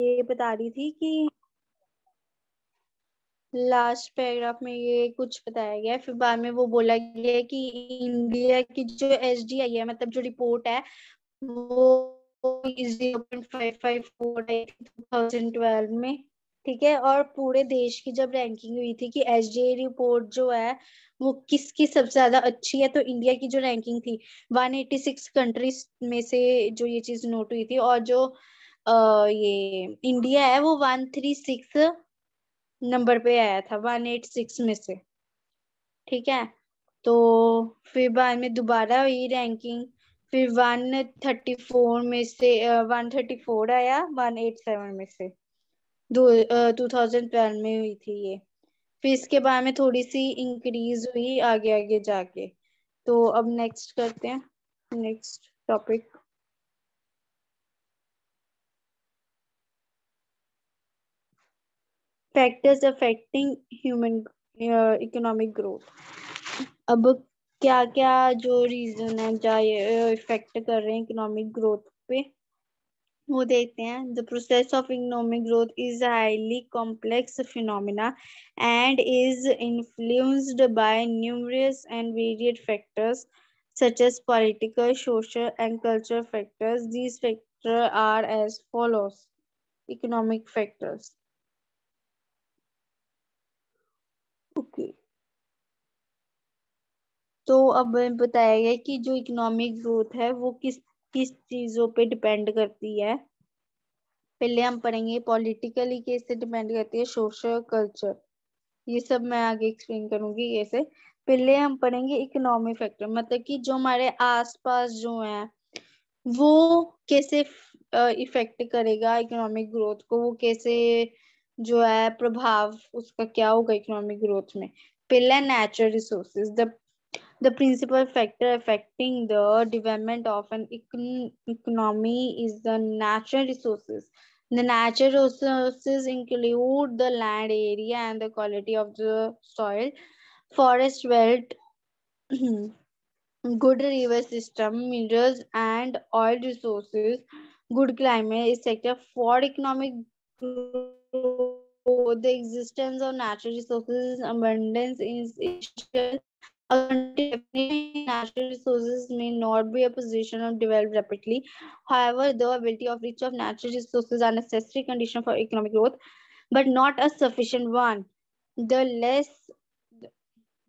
ये बता रही थी कि लास्ट पैराग्राफ में ये कुछ बताया गया है, फिर बाद में वो बोला गया है कि इंडिया की जो SDI है, मतलब जो रिपोर्ट है, वो 0.554 आई थी 2012 में। ठीक है, और पूरे देश की जब रैंकिंग हुई थी कि SDI रिपोर्ट जो है वो किसकी सबसे ज्यादा अच्छी है, तो इंडिया की जो रैंकिंग थी 186 कंट्रीज में से जो ये चीज नोट हुई थी, और जो ये इंडिया है वो 136 नंबर पे आया था 186 में से। ठीक है, तो फिर बाद में दोबारा हुई रैंकिंग, फिर 134 में से 134 आया 187 में से, 2012 में हुई थी ये। फिर इसके बाद में थोड़ी सी इंक्रीज हुई आगे आगे जाके। तो अब नेक्स्ट करते हैं, next topic. Factors affecting human economic growth. अब क्या क्या जो रीजन है जो इफेक्ट कर रहे हैं इकोनॉमिक ग्रोथ पे, वो देखते हैं। The process of economic growth is highly complex phenomena and is influenced by numerous and varied factors such as political, social, and cultural factors. These factors are as follows. Economic factors. Okay. तो अब बताया गया कि जो economic growth है वो किस किस चीजों पे डिपेंड करती है। पहले हम पढ़ेंगे पॉलिटिकली कैसे डिपेंड करती है, सोशल, कल्चर, ये सब मैं आगे एक्सप्लेन करूंगी कैसे। पहले हम पढ़ेंगे इकोनॉमिक फैक्टर, मतलब कि जो हमारे आसपास जो है वो कैसे इफेक्ट करेगा इकोनॉमिक ग्रोथ को, वो कैसे जो है प्रभाव उसका क्या होगा इकोनॉमिक ग्रोथ में। पहला natural resources. The principal factor affecting the development of an economy is the natural resources. The natural resources include the land area and the quality of the soil, forest wealth, good river system, minerals and oil resources, good climate, etc. For economic growth, the existence of natural resources abundance is essential. A country definitely natural resources may not be a position of develop rapidly. However, the ability of reach of natural resources are necessary condition for economic growth, but not a sufficient one. The less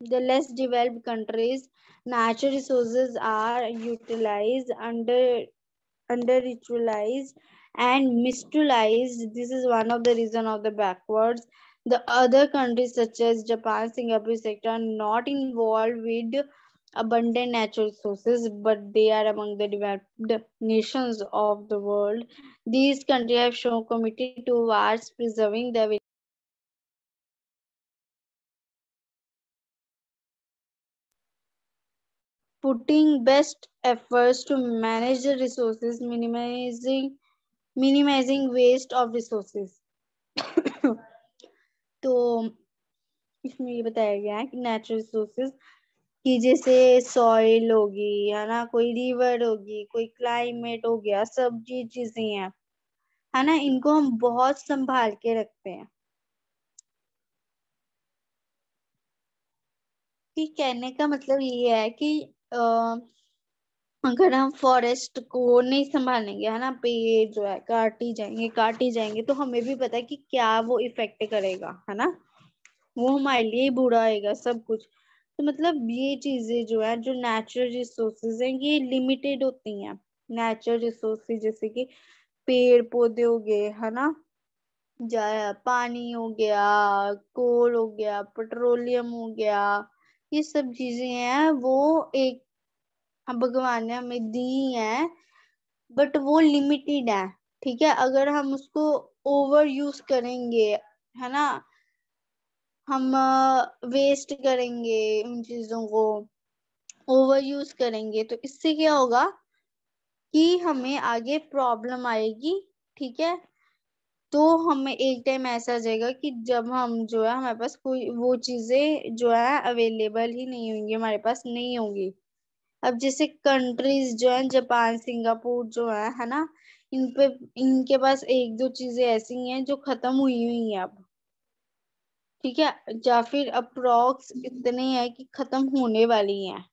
the less developed countries, natural resources are utilized underutilized and misutilized. This is one of the reason of the backwards. The other countries such as Japan, Singapore, etc. are not involved with abundant natural resources, but they are among the developed nations of the world. These countries have shown committed towards preserving the putting best efforts to manage the resources, minimizing waste of resources. तो इसमें ये बताया गया है कि natural resources कि जैसे soil होगी, है ना, कोई रिवर होगी, कोई क्लाइमेट हो गया, सब ये चीजें हैं, है ना, इनको हम बहुत संभाल के रखते हैं। कि कहने का मतलब ये है कि अगर हम फॉरेस्ट को नहीं संभालेंगे, है ना, पेड़ जो है काटी जाएंगे, तो हमें भी पता है कि क्या वो इफेक्ट करेगा, है ना, वो हमारे लिए ही बुरा आएगा सब कुछ। तो मतलब ये चीजें जो है, जो नेचुरल रिसोर्सेज हैं, ये लिमिटेड होती हैं। नेचुरल रिसोर्सेज जैसे कि पेड़ पौधे हो गए, है ना, पानी हो गया, कोल हो गया, पेट्रोलियम हो गया, ये सब चीजें हैं वो एक भगवान ने हमें दी है, बट वो लिमिटेड है। ठीक है, अगर हम उसको ओवर यूज करेंगे, है ना, हम वेस्ट करेंगे उन चीजों को, ओवर यूज करेंगे, तो इससे क्या होगा कि हमें आगे प्रॉब्लम आएगी। ठीक है, तो हमें एक टाइम ऐसा आ जाएगा कि जब हम जो है हमारे पास कोई वो चीजें जो है अवेलेबल ही नहीं होंगी, हमारे पास नहीं होंगी। अब जैसे कंट्रीज जो है जापान, सिंगापुर जो है ना, इन पे इनके पास एक दो चीजें ऐसी हैं जो खत्म हुई हुई हैं अब, ठीक है, या फिर अप्रोक्स इतने हैं कि खत्म होने वाली हैं।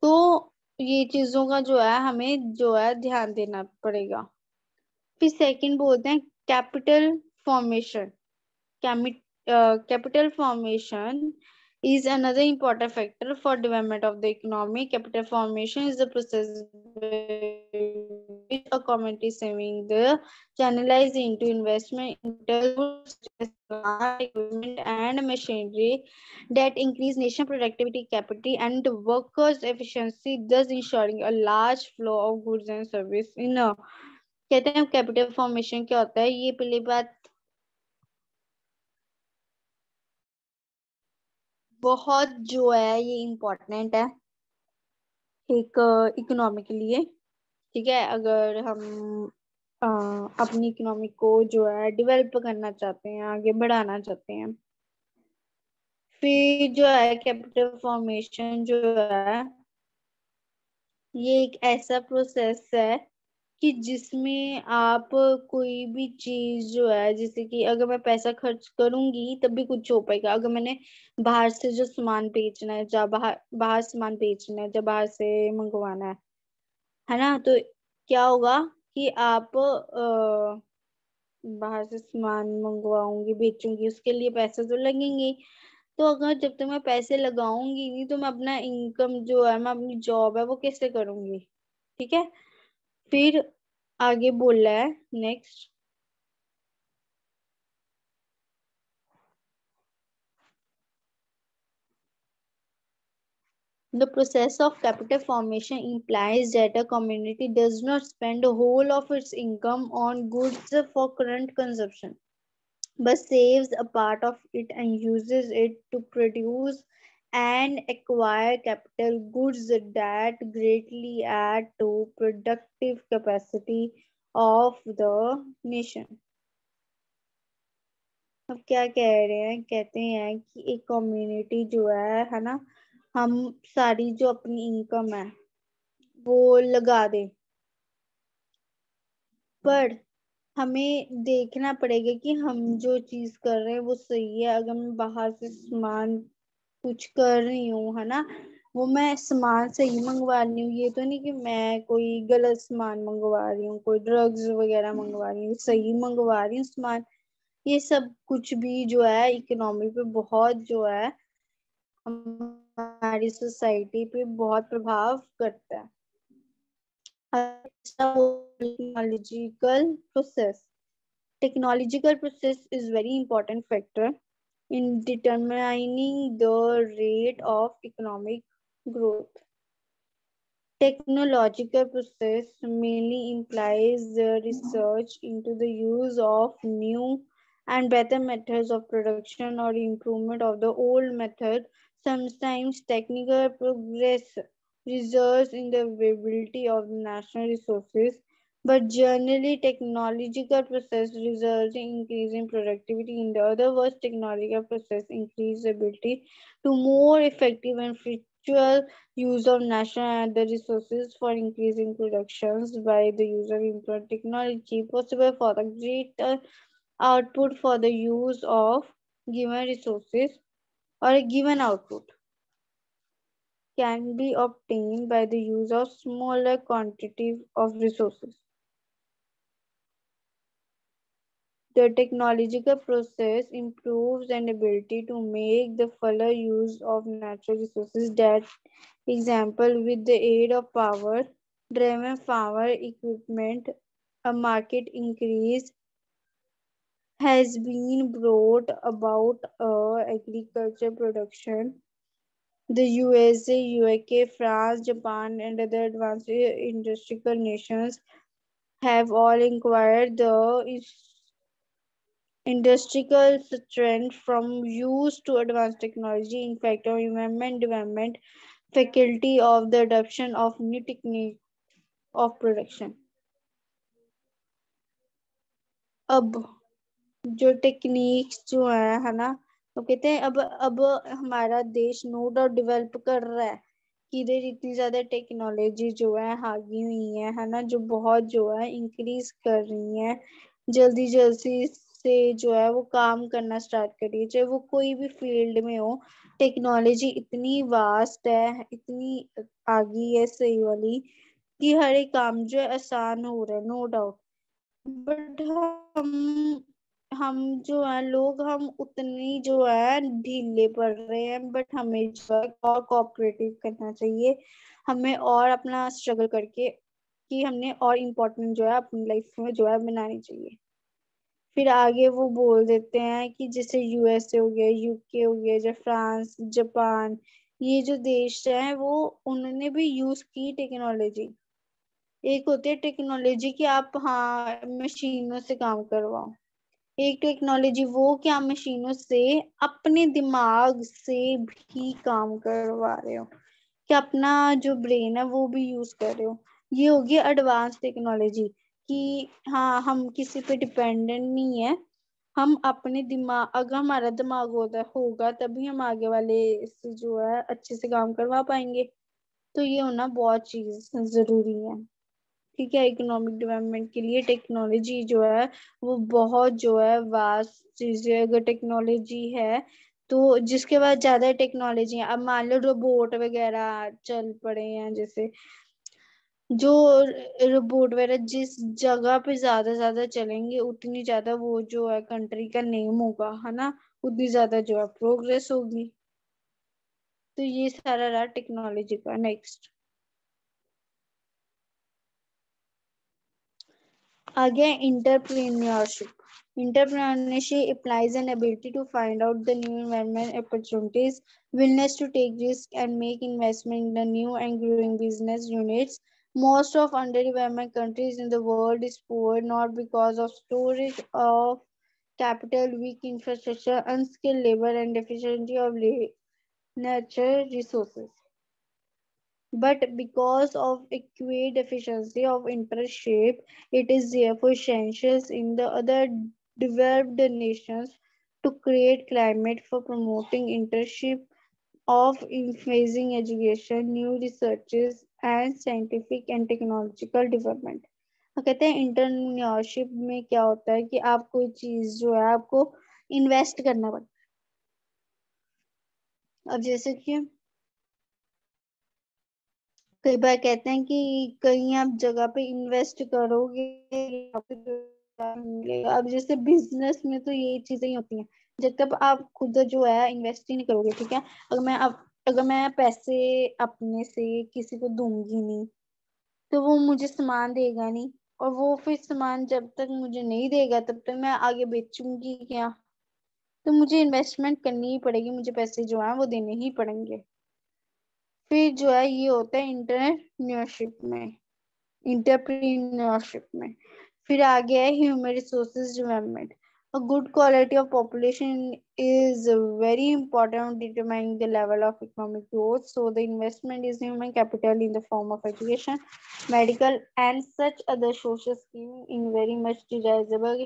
तो ये चीजों का जो है हमें जो है ध्यान देना पड़ेगा। फिर सेकंड बोलते हैं capital formation. Capital formation is another important factor for development of the economy. Capital formation is the process by which a community saving the channelized into investment in goods, equipment and machinery that increase nation productivity, capacity and workers efficiency, thus ensuring a large flow of goods and service in a कहते हैं capital formation क्या होता है। ये पहली बात बहुत जो है ये इम्पोर्टेंट है एक इकोनॉमी के लिए, ठीक है। अगर हम अपनी इकोनॉमी को जो है डेवलप करना चाहते हैं, आगे बढ़ाना चाहते हैं, फिर जो है कैपिटल फॉर्मेशन जो है ये एक ऐसा प्रोसेस है कि जिसमें आप कोई भी चीज जो है, जैसे कि अगर मैं पैसा खर्च करूंगी तब भी कुछ हो पाएगा। अगर मैंने बाहर से जो सामान बेचना है, या बाहर बाहर सामान बेचना है, या बाहर से मंगवाना है ना, तो क्या होगा कि आप बाहर से सामान मंगवाऊंगी बेचूंगी, उसके लिए पैसे तो लगेंगे। तो अगर जब तक मैं पैसे लगाऊंगी नहीं तो मैं अपना इनकम जो है, मैं अपनी जॉब है वो कैसे करूंगी, ठीक है। फिर आगे बोल रहा है next, the process of capital formation implies that a community does not spend the whole of its income on goods for current consumption, but saves a part of it and uses it to produce and acquire capital goods that greatly add to productive capacity of the nation। अब क्या कह रहे हैं, कहते हैं कि एक community जो है ना, हम सारी जो अपनी इनकम है वो लगा दे, पर हमें देखना पड़ेगा कि हम जो चीज कर रहे हैं वो सही है। अगर मैं बाहर से सामान कुछ कर रही हूँ है ना, वो मैं सामान सही मंगवा रही हूँ, ये तो नहीं कि मैं कोई गलत सामान मंगवा रही हूँ, कोई ड्रग्स वगैरह मंगवा रही हूँ, सही मंगवा रही हूँ सामान। ये सब कुछ भी जो है इकोनॉमी पे बहुत जो है हमारी सोसाइटी पे बहुत प्रभाव करता है। Technological process. Technological process is very important factor in determining the rate of economic growth. Technological process mainly implies the research into the use of new and better methods of production or improvement of the old method. Sometimes technical progress results in the availability of national resources, but generally technological process results in increasing productivity. In the other words, technological process increase the ability to more effective and virtual use of national and other resources for increasing productions by the use of improved technology possible for the greater output for the use of given resources or a given output can be obtained by the use of smaller quantities of resources. The technological process improves an ability to make the fuller use of natural resources. That example, with the aid of power-driven farmer equipment, a market increase has been brought about agriculture production. The USA, UK, France, Japan, and other advanced industrial nations have all acquired the industrial strength from use to advanced technology. In fact, our environment development faculty of the adoption of new technique of production। अब जो techniques जो है ना, तो कहते हैं अब हमारा देश नो डाउट डेवलप कर रहा है, कि इधर इतनी ज्यादा टेक्नोलॉजी जो है आगी हुई है ना, जो बहुत जो है इंक्रीज कर रही है, जल्दी जल्दी से जो है वो काम करना स्टार्ट कर रही है, चाहे वो कोई भी फील्ड में हो। टेक्नोलॉजी इतनी वास्ट है, इतनी आगी है सही वाली, कि हर एक काम जो है आसान हो रहा है, नो डाउट। बट हम जो है लोग, हम उतनी जो है ढीले पड़ रहे हैं। बट हमें जो है और कोऑपरेटिव करना चाहिए, हमें और अपना स्ट्रगल करके कि हमने और इम्पोर्टेंट जो है अपनी लाइफ में जो है बनानी चाहिए। फिर आगे वो बोल देते हैं कि जैसे यूएसए हो गया, यूके हो गया, जैसे फ्रांस, जापान, ये जो देश है वो उन्होंने भी यूज की टेक्नोलॉजी। एक होती है टेक्नोलॉजी कि आप हाँ मशीनों से काम करवाओ, एक टेक्नोलॉजी वो कि आप मशीनों से अपने दिमाग से भी काम करवा रहे हो, कि अपना जो ब्रेन है वो भी यूज कर रहे हो। ये होगी एडवांस टेक्नोलॉजी, कि हाँ हम किसी पे डिपेंडेंट नहीं है, हम अपने दिमाग, अगर हमारा दिमाग होता होगा तभी हम आगे वाले से जो है अच्छे से काम करवा पाएंगे। तो ये होना बहुत चीज जरूरी है। ठीक है, इकोनॉमिक डेवलपमेंट के लिए टेक्नोलॉजी जो है वो बहुत जो है वास्ट चीज है। अगर टेक्नोलॉजी है तो जिसके बाद ज्यादा टेक्नोलॉजी है, अब मान लो रोबोट वगैरह चल पड़े हैं, जैसे जो रोबोट वगैरह जिस जगह पे ज्यादा चलेंगे उतनी ज्यादा वो जो है कंट्री का नेम होगा, है ना, उतनी ज्यादा जो है प्रोग्रेस होगी। तो ये सारा रहा टेक्नोलॉजी का। Next again, entrepreneurship. Entrepreneurship implies an ability to find out the new environment opportunities, willingness to take risks, and make investment in the new and growing business units. Most of underdeveloped countries in the world is poor not because of storage of capital, weak infrastructure, unskilled labor, and deficiency of natural resources, but because of acute deficiency of internship. It is therefore essential in the other developed nations to create climate for promoting internship of increasing education, new researches, and scientific and technological development. कहते हैं entrepreneurship में क्या होता है कि आप कोई चीज जो है आपको इन्वेस्ट करना पड़ता है। अब जैसे कि कई बार कहते हैं कि कहीं आप जगह पे इन्वेस्ट करोगे या फिर मिलेगा। अब जैसे बिजनेस में तो यही चीजें ही होती हैं, जब तक आप खुद जो है इन्वेस्ट ही नहीं करोगे, ठीक है, अगर मैं पैसे अपने से किसी को दूंगी नहीं तो वो मुझे सामान देगा नहीं, और वो फिर सामान जब तक मुझे नहीं देगा तब तक मैं आगे बेचूंगी क्या। तो मुझे इन्वेस्टमेंट करनी ही पड़ेगी, मुझे पैसे जो है वो देने ही पड़ेंगे। फिर जो है ये होता है इंटरप्रीनियोरशिप में। फिर आ गया है human resources development. A good quality of population is very important in determining the level of economic growth. So the investment is human capital in the form of education, medical, and such other social schemes in very much desirable.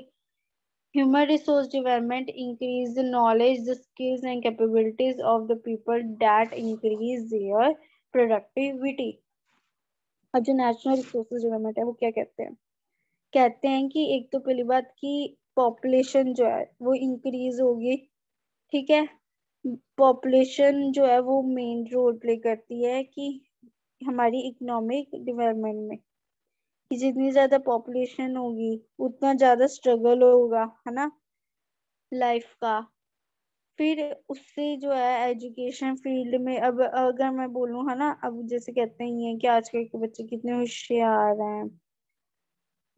Human resource development increase the knowledge, the skills, and capabilities of the people that increase their productivity. अब जो national resources development है वो क्या कहते हैं, कहते हैं कि एक तो पहली बात कि पॉपुलेशन जो है वो इंक्रीज होगी। ठीक है, पॉपुलेशन जो है वो मेन रोल प्ले करती है कि हमारी इकोनॉमिक डेवलपमेंट में, कि जितनी ज्यादा पॉपुलेशन होगी उतना ज्यादा स्ट्रगल होगा, है ना, लाइफ का। फिर उससे जो है एजुकेशन फील्ड में, अब अगर मैं बोलूँ, है ना, अब जैसे कहते हैं कि आजकल के बच्चे कितने होशियार हैं,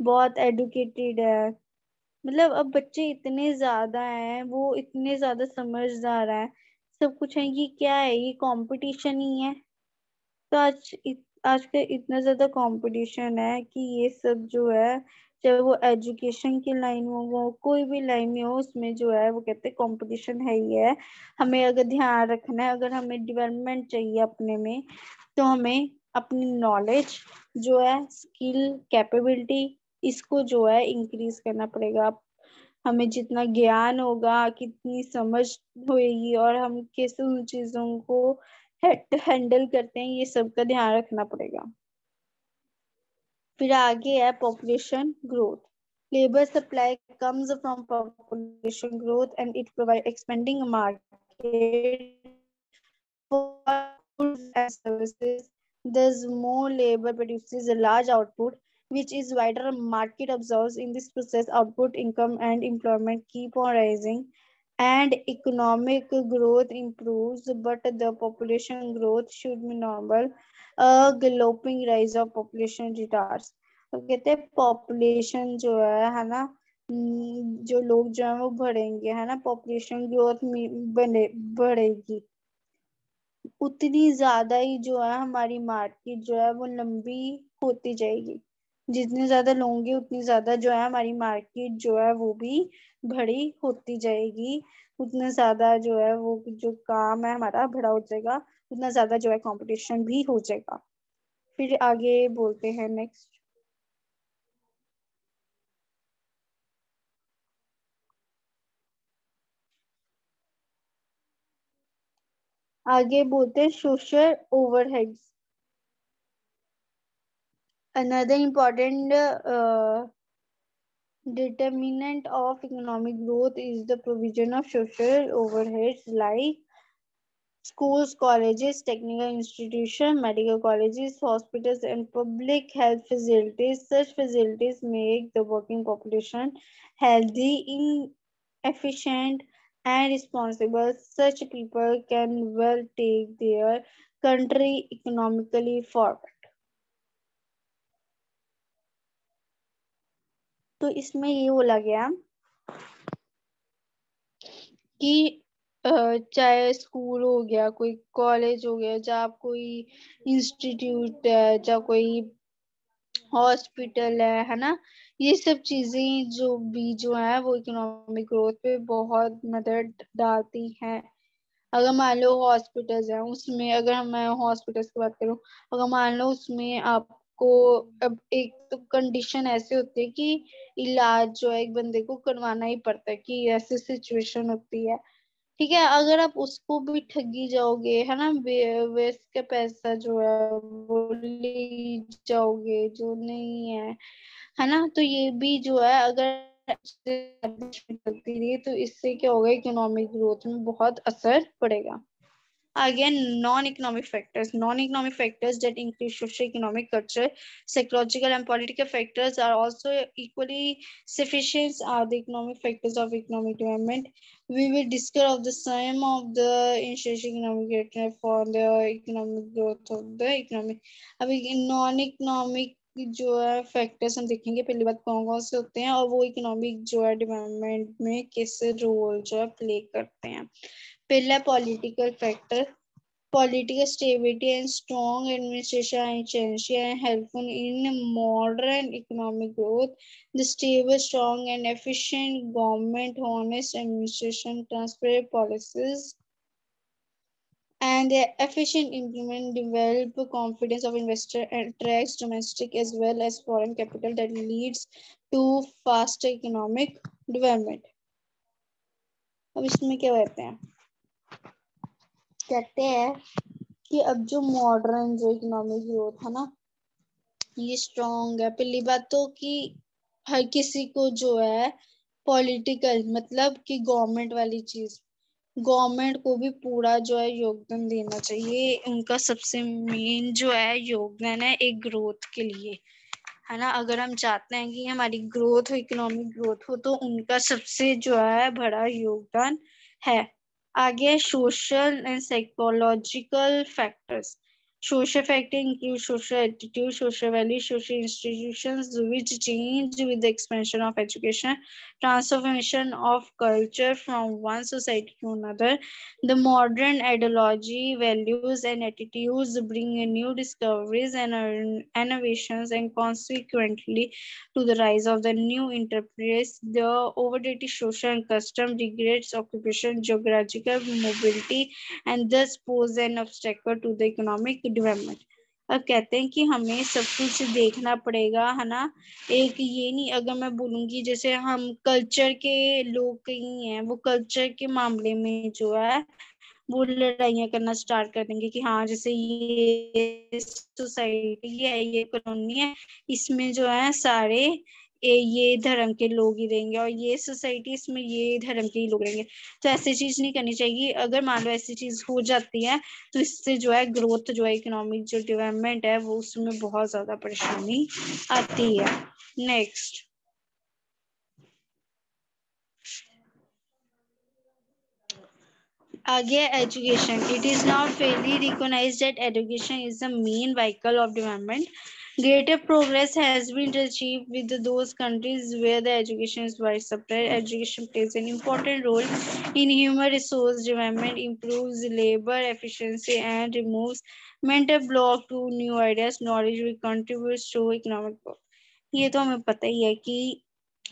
बहुत एडुकेटेड है, मतलब अब बच्चे इतने ज्यादा हैं, वो इतने ज्यादा समझदार हैं, सब कुछ है। ये क्या है, ये कंपटीशन ही है। तो आज का इतना ज्यादा कंपटीशन है कि ये सब जो है, चाहे वो एजुकेशन की लाइन में हो, कोई भी लाइन में हो, उसमें जो है वो कहते हैं कंपटीशन है ही है। हमें अगर ध्यान रखना है, अगर हमें डेवलपमेंट चाहिए अपने में, तो हमें अपनी नॉलेज जो है, स्किल, कैपेबिलिटी, इसको जो है इंक्रीज करना पड़ेगा। हमें जितना ज्ञान होगा, कितनी समझ होएगी, और हम कैसे उन चीजों को हैंडल करते हैं, ये सब का ध्यान रखना पड़ेगा। फिर आगे है population growth. Labour supply comes from population growth and it provide expanding market for goods and services. Thus, more labor produces a large output, which is wider market absorbs. In this process, output, income, and employment keep on rising, and economic growth improves. But the population growth should be normal. A galloping rise of population retards. तो कहते हैं population जो है ना, जो लोग जो है वो बढ़ेंगे, है ना, पॉपुलेशन ग्रोथ बने बढ़ेगी, उतनी ज्यादा ही जो है हमारी मार्केट जो है वो लंबी होती जाएगी। जितने ज्यादा लोग होंगे उतनी ज्यादा जो है हमारी मार्केट जो है वो भी बड़ी होती जाएगी, उतना ज्यादा जो है वो जो काम है हमारा बड़ा हो जाएगा, उतना ज्यादा जो है कंपटीशन भी हो जाएगा। फिर आगे बोलते हैं नेक्स्ट। आगे बोलते हैं social overheads. Another important determinant of economic growth is the provision of social overheads like schools, colleges, technical institutions, medical colleges, hospitals, and public health facilities. Such facilities make the working population healthy, efficient, and responsible. Such people can well take their country economically forward. तो इसमें ये बोला गया कि चाहे school हो गया, कोई कॉलेज हो गया, जहाँ कोई इंस्टीट्यूट है, जहाँ कोई हॉस्पिटल है ना, ये सब चीजें जो भी जो है वो इकोनॉमिक ग्रोथ पे बहुत मदद डालती हैं। अगर मान लो हॉस्पिटल्स है, उसमें अगर मैं हॉस्पिटल्स की बात करूं, अगर मान लो उसमें आपको अब एक तो कंडीशन ऐसी होती है कि इलाज जो है एक बंदे को करवाना ही पड़ता है, कि ऐसी सिचुएशन होती है, ठीक है। अगर आप उसको भी ठगी जाओगे, है ना, वेस्ट का पैसा जो है वो ले जाओगे जो नहीं है ना, तो ये भी जो है अगर चलती रही तो इससे क्या होगा, इकोनॉमिक ग्रोथ में बहुत असर पड़ेगा। Again, non-economic factors. Non-economic factors that increase socio-economic, cultural, psychological, and political factors are also equally sufficient are the economic factors of economic development. We will discuss of the sum of the socio-economic factor for the economic growth of the economic. अभी non-economic जो है factors हम देखेंगे, पहली बात कौन कौन से होते हैं और वो इकोनॉमिक जो है डेवलपमेंट में कैसे रोल जो है प्ले करते हैं। पहला political factor. Political stability and strong administration are essential and helpful in modern economic growth. The stable, strong, and efficient government, honest administration, transparent policies, and their efficient implement develop confidence of investor and attracts domestic as well as foreign capital that leads to faster economic development. अब इसमें क्या कहते हैं, कहते हैं कि अब जो मॉडर्न जो इकोनॉमिक ग्रोथ है ना, ये स्ट्रॉन्ग है। पहली बात तो कि हर किसी को जो है पॉलिटिकल मतलब कि गवर्नमेंट वाली चीज, गवर्नमेंट को भी पूरा जो है योगदान देना चाहिए। उनका सबसे मेन जो है योगदान है एक ग्रोथ के लिए, है ना। अगर हम चाहते हैं कि हमारी ग्रोथ हो, इकोनॉमिक ग्रोथ हो, तो उनका सबसे जो है बड़ा योगदान है। आगे social and psychological factors. Social factors include social attitude, social values, social institutions which change with the expansion of education, transformation of culture from one society to another. The modern ideology, values, and attitudes bring new discoveries and innovations, and consequently to the rise of the new enterprise. The overdated social and custom regrets occupation, geographical mobility, and thus pose an obstacle to the economic development. अब कहते हैं कि हमें सब कुछ देखना पड़ेगा, है ना। एक ये नहीं, अगर मैं बोलूंगी जैसे हम कल्चर के लोग कहीं हैं, वो कल्चर के मामले में जो है वो लड़ाइयाँ करना स्टार्ट कर देंगे कि हाँ जैसे ये सोसाइटी है, ये कॉलोनी है, इसमें जो है सारे ये धर्म के लोग ही रहेंगे, और ये सोसाइटी इसमें ये धर्म के ही लोग रहेंगे। तो ऐसी चीज नहीं करनी चाहिए। अगर मान लो ऐसी चीज हो जाती है तो इससे जो है ग्रोथ, जो है इकोनॉमिक जो डेवलपमेंट है, वो उसमें बहुत ज्यादा परेशानी आती है। नेक्स्ट, आगे education. It is not fairly recognised that education is the main vehicle of development. Greater progress has been achieved with those countries where the education is widespread. Education plays an important role in human resource development, improves labor efficiency, and removes mental block to new ideas. Knowledge will contribute to economic growth. ये तो हमें पता ही है कि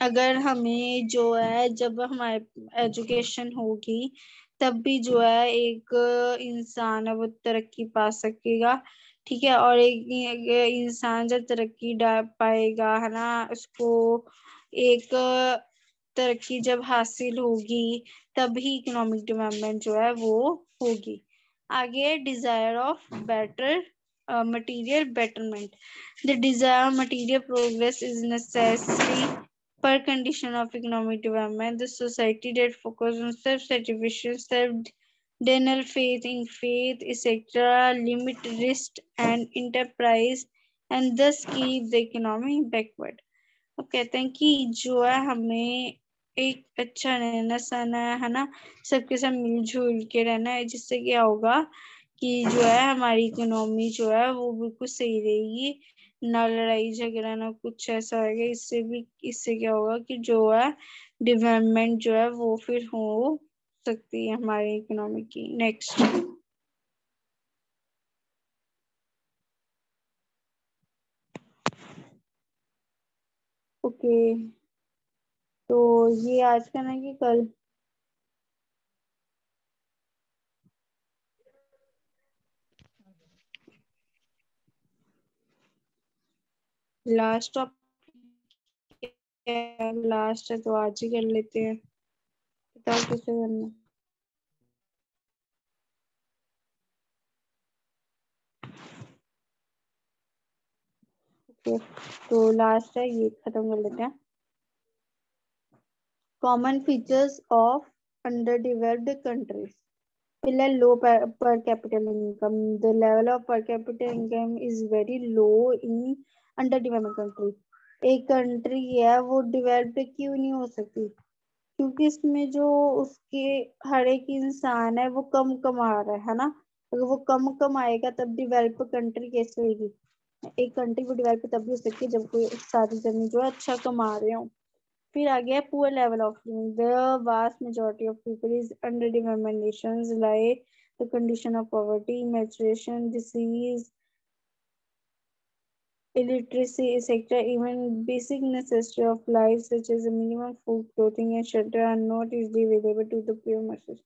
अगर हमें जो है, जब हमारे एजुकेशन होगी तब भी जो है एक इंसान है वो तरक्की पा सकेगा। ठीक है, और एक इंसान जब तरक्की पाएगा, है ना, उसको एक तरक्की जब हासिल होगी तभी इकोनॉमिक डेवलपमेंट जो है वो होगी। आगे, desire of better material betterment. The desired material progress is necessary per condition of economic development. The society that focuses on self-satisfaction, self-denial, faith in faith, etc., limit risk and enterprise, and thus keep the economy backward. वो कहते हैं कि जो है हमें एक अच्छा रहना सहना है ना, सबके साथ मिलजुल के रहना है, जिससे क्या होगा कि जो है हमारी इकोनॉमी जो है वो बिल्कुल सही रहेगी, ना लड़ाई झगड़ा ना कुछ ऐसा होगा। इससे क्या होगा कि जो है डेवलपमेंट जो है वो फिर हो सकती है हमारी इकोनॉमी की। नेक्स्ट, ओके, तो ये आज का ना कि कल लास्ट लास्ट है तो आज ही कर लेते हैं। बताओ कैसे करना। ओके, तो लास्ट है, ये खत्म कर लेते हैं। Common features of under developed countries. पहला, लो per capita income. The level of per capita income is very low in underdeveloped country. एक कंट्री है वो डेवलप्ड क्यों नहीं हो सकती? क्योंकि इसमें जो उसके हर एक इंसान है वो कम कमा रहा है ना। अगर वो कम कमाएगा तब डेवलप कंट्री कैसे होगी? एक कंट्री को डेवलप तब भी हो सकती है जब कोई सारी जन जो है अच्छा कमा रहे हो। फिर आ गया poor level of living. The vast majority of people is under developed Nations lie the condition of poverty, malnutrition, disease, illiteracy, etc. Even basic necessities of life such as a minimum food, clothing and shelter are not easily available to the poor masses.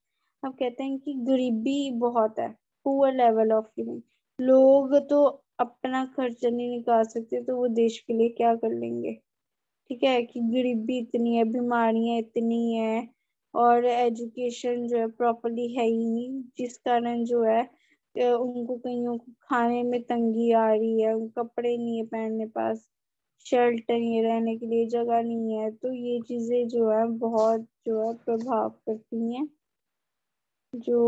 अब कहते हैं कि गरीबी बहुत है, poor level of living. लोग तो अपना खर्चा नहीं निकाल सकते तो वो देश के लिए क्या कर लेंगे? ठीक है, कि गरीबी इतनी है, बीमारियां इतनी है, और एजुकेशन जो है प्रॉपरली है ही नहीं, जिस कारण जो है उनको कईयों को खाने में तंगी आ रही है, उनको कपड़े नहीं है पहनने पास, शेल्टर नहीं है, रहने के लिए जगह नहीं है। तो ये चीजें जो है बहुत जो है प्रभाव करती हैं। जो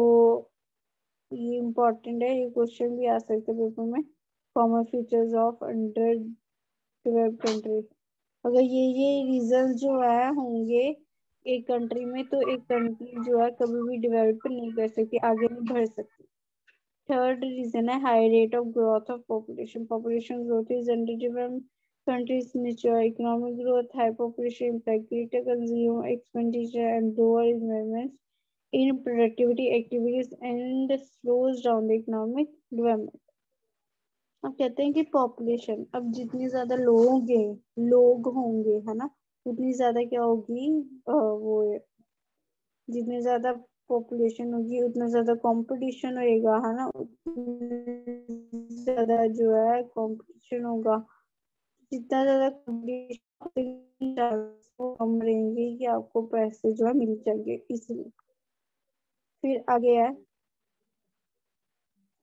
ये इम्पोर्टेंट है, ये क्वेश्चन भी आ सकते हैं पेपर में। Common features of under developed country, अगर ये रीजन जो है होंगे एक कंट्री में, तो एक कंट्री जो है कभी भी डेवलप नहीं कर सकती, आगे नहीं बढ़ सकती. थर्ड रीजन है high rate of growth of population. Population growth is under developed countries nature. Economic growth, high population impact, greater consumer expenditure and lower investments in productivity activities and slows down the economic development. अब कहते हैं कि population, अब जितनी ज्यादा लोग होंगे है ना, उतनी ज्यादा क्या होगी, वो जितनी ज्यादा पॉपुलेशन होगी उतना ज्यादा कंपटीशन होएगा, है ना, उतनी ज्यादा जो है कंपटीशन होगा. जितना ज्यादा कंपटीशन कम रहेंगे कि आपको पैसे जो है मिल जाएंगे इसलिए. फिर आगे है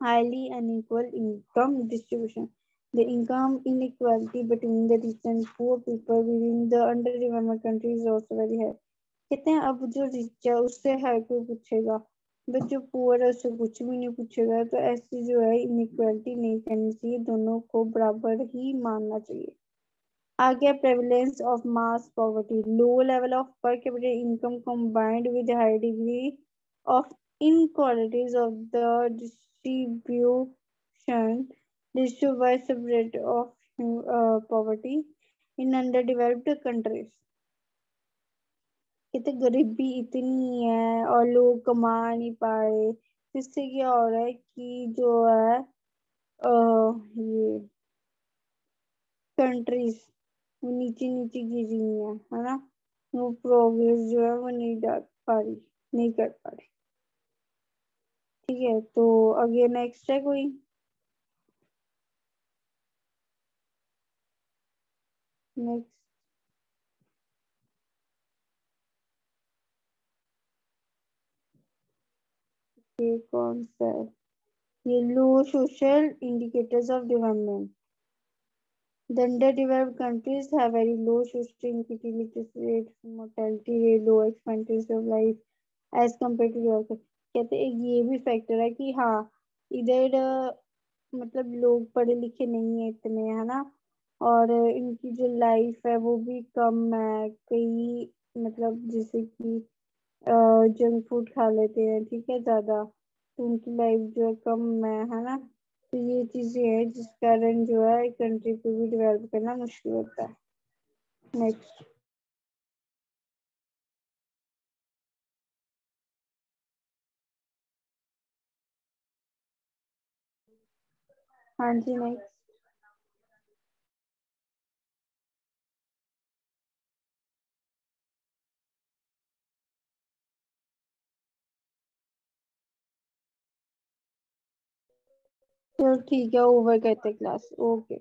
highly unequal income distribution. The income inequality between the rich and poor people within the underdeveloped countries is also very high. कहते हैं अब जो रिच है उससे हर कोई पूछेगा, बट जो पुअर है उससे कुछ भी नहीं पूछेगा, तो ऐसी जो है इनइक्वालिटी नहीं करनी चाहिए, दोनों को बराबर ही मानना चाहिए। आ गया prevalence of mass poverty, low level of per capita income combined with high degree of inequalities of the distribution leads to widespread of poverty in underdeveloped countries। कहते गरीबी इतनी है और लोग कमा नहीं पा रहे, जिससे क्या हो रहा है कि जो है ये कंट्रीज वो नीचे नीचे गिर रही है ना, वो प्रोग्रेस जो है वो नहीं जा पा रही, नहीं कर पा रही। ठीक है, तो अगेन नेक्स्ट है कोई? नेक्स्ट ये कौन सा है? ये लो social indicators of development. The underdeveloped countries have very low social infertility rate, mortality rate, low expectancy of life as compared to developed। कहते हैं ये भी फैक्टर है कि हाँ इधर मतलब लोग पढ़े लिखे नहीं है इतने, है ना, और इनकी जो लाइफ है वो भी कम है, कई मतलब जैसे कि जंक फूड खा लेते हैं, ठीक है, ज्यादा, तो उनकी लाइफ जो है कम है ना, तो ये चीजें हैं जिस कारण जो है कंट्री को भी डेवलप करना मुश्किल होता है। नेक्स्ट। हाँ जी नेक्स्ट। चलो ठीक है, ओवर करते क्लास, ओके।